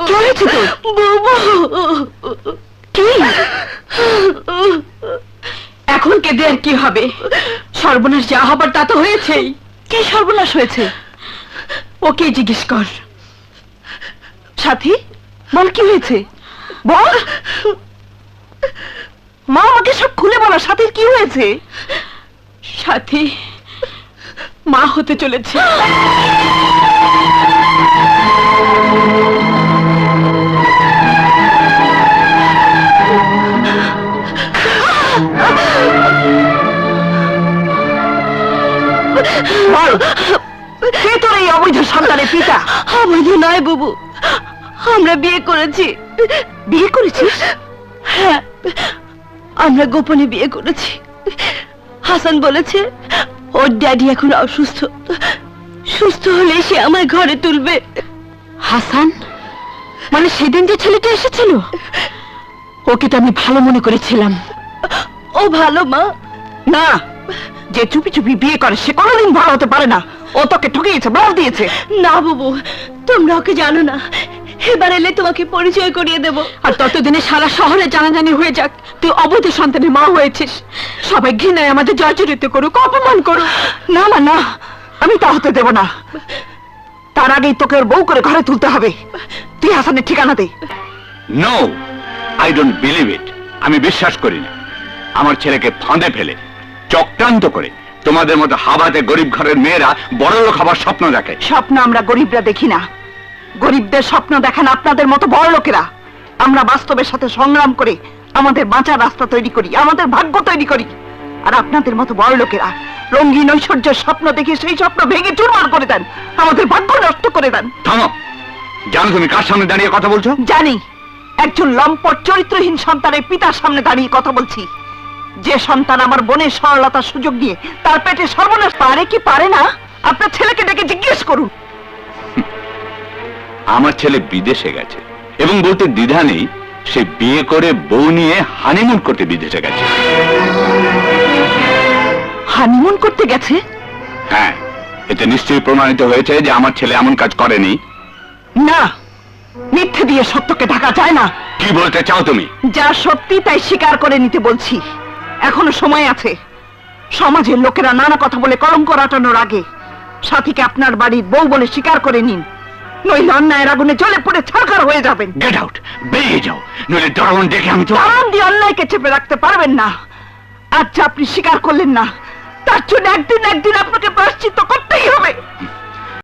কি হয়েছে তোর? কি এখন কেঁদে আর কি হবে? সর্বনাশ যা হবার তা তো হয়েছেই। কি সর্বনাশ হয়েছে? ওকে জিজ্ঞেস কর। সাথী, বল কি হয়েছে, বল। মা, আমাকে সব খুলে বলো, সাথীর কি হয়েছে? সাথী মা হতে চলেছে। বল, কে তোর এই অবৈধ সন্তানের পিতা? অবৈধ নয় বাবু, আমরা বিয়ে করেছি। বিয়ে করেছিস? হ্যাঁ, আমরা গোপনে বিয়ে করেছি। হাসান বলেছে ওর ড্যাডি এখন অসুস্থ, সুস্থ হলে সে আমার ঘরে তুলবে। হাসান মানে সেদিন যে ছেলেটা এসেছিল, ওকে তো আমি ভালো মনে করেছিলাম। ও ভালো মা? না, যে চুপি চুপি বিয়ে করে সে কোনোদিন ভালো হতে পারে না। ও তোকে ঠকিয়েছে, বল দিয়েছে। না বাবু, তোমরা ওকে জানো না, এবার এলে তোমাকে পরিচয় করিয়ে দেব। আর ততদিনে সারা শহরে জানাজানি হয়ে যাক তুই অবৈধ সন্তানের মা হয়েছিস। সবাই ঘৃণায় আমাদের জর্জরিত করুক, অপমান করুক। না মা, না, আমি তা হতে দেব না। তার আগেই তোকে ওর বউ করে ঘরে তুলতে হবে। তুই হাসানের ঠিকানা দে। No, I don't believe it. আমি বিশ্বাস করি না। আমার ছেলেকে ফাঁদে ফেলে চক্রান্ত করে তোমাদের মতো হাবাতে গরিব ঘরের মেয়েরা বড়লোক হবার স্বপ্ন দেখে। স্বপ্ন আমরা গরিবরা দেখি না, গরিবদের স্বপ্ন দেখেন আপনাদের মতো বড় লোকেরা। আমরা বাস্তবের সাথে সংগ্রাম করে আমাদের বাঁচার রাস্তা তৈরি করি, আমাদের ভাগ্য তৈরি করি। আর আপনাদের মতো বড় লোকেরা রঙিন ঐশ্বর্যের স্বপ্ন দেখে সেই স্বপ্ন ভেঙে চুরমার করে দেন, আমাদের ভাগ্য নষ্ট করে দেন। থামো। জানো তুমি কার সামনে দাঁড়িয়ে কথা বলছো? জানি, একজন লম্পট চরিত্রহীন সন্তানের পিতার সামনে দাঁড়িয়ে কথা বলছি। যে সন্তান আমার বোনের সরলতার সুযোগ দিয়ে তার পেটে সর্বনাশ পারে কি পারে না, আপনার ছেলেকে ডেকে জিজ্ঞেস করুন। আমার ছেলে বিদেশে গেছে এবং বলতে দ্বিধা নেই, সে বিয়ে করে বউ নিয়ে হানিমুন করতে বিদেশে গেছে। হানিমুন করতে গেছে? হ্যাঁ, এতে নিশ্চয়ই প্রমাণিত হয়েছে যে আমার ছেলে এমন কাজ করেনি। না, মিথ্যে দিয়ে সত্যকে ঢাকা যায় না। কি বলতে চাও তুমি? যা সত্যি তাই স্বীকার করে নিতে বলছি। এখনো সময় আছে। সমাজের লোকেরা নানা কথা বলে কলঙ্ক রাটানোর আগে সাথীকে আপনার বাড়ির বউ বলে স্বীকার করে নিন, নইলে অন্যায়ের আগুনে জ্বলে পড়ে ছারখার হয়ে যাবেন। গেট আউট, বেরিয়ে যাও, নইলে দারোয়ান দেখে আমি তো। দারোয়ান দিয়ে অন্যায়কে চেপে রাখতে পারবেন না। আচ্ছা, আপনি স্বীকার করলেন না, তার জন্য একদিন একদিন আপনাকে প্রায়শ্চিত্ত করতেই হবে।